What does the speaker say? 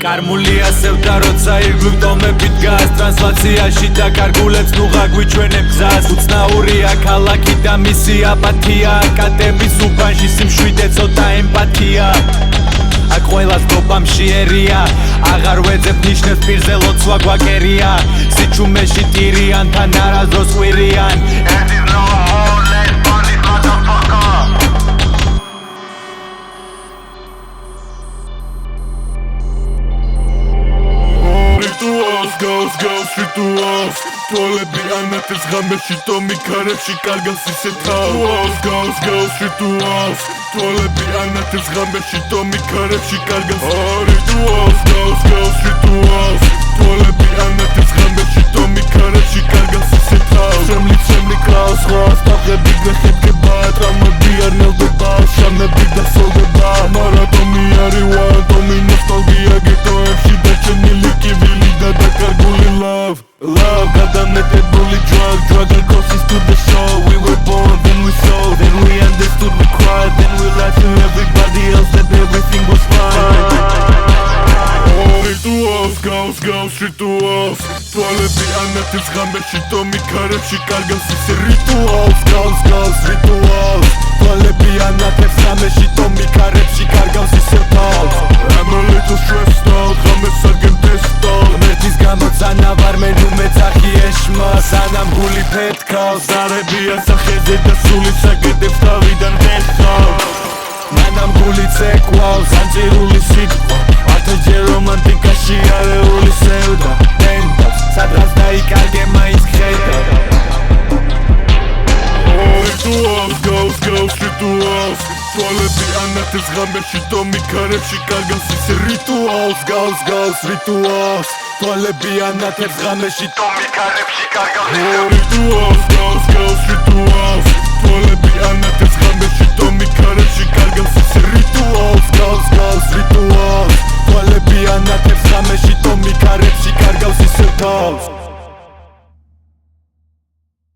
Karmuli asevda rotsa irglub tomebit gas Translacიაში და გარგულებს ნუღა გვიჩვენებ გზას უცნაურია ქალაქი და მისი აპათია აკადემიის უბანში სიმშვიდე ცოტა ემპათია აქ ყველას გობა მშიერია აღარ ვეძებ ნიშნებს პირზე ლოცვა გვაკერია სიჩუმეში ტირიან თან არასდროს ყვირიან Rituals Tolebi anates ghameshi to mikarebshi kargas ise tavs Rituals Tolebi anates ghameshi to mikarebshi kargas Rituals Rituals Tolebi anates ghameshi to mikarebshi kargas ise tavs Semli klaus khas taqebi gexebkeba tramodi ar neldeba shamnebi da soldeba maratomi ari wa domi nostalgia getoებში დაჩენილი კიბილი და დაკარგული love გადამეტებული drug crosses to the show we were born then we saw then we understood we cried then we lied to everybody else that everything was fine Rituals rituals Tolebi anates ghameshi to mikarebshi kargas ise rituals rituals Tolebi anates ghameshi to mikarebshi kargas ise tavs I'm a little stressed out ghames agem testol Mertis gamotsaνα var men umetsakhi eshma Sanam guli petkals Zarebi asacheze da suli sagedebs tavidan vexav Manam guli tsekwals Anjiruli sitqva Ათჯერ რომანტიკაში არეული სევდა დენდავს სადღაც დაიკარგე მაინც ხედა Rituals Tolebi anates ghameshi to mikarebshi kargas ise rituals Rituals Tolebi anates ghameshi to mikarebshi kargas ise Rituals Tolebi anates ghameshi to mikarebshi kargas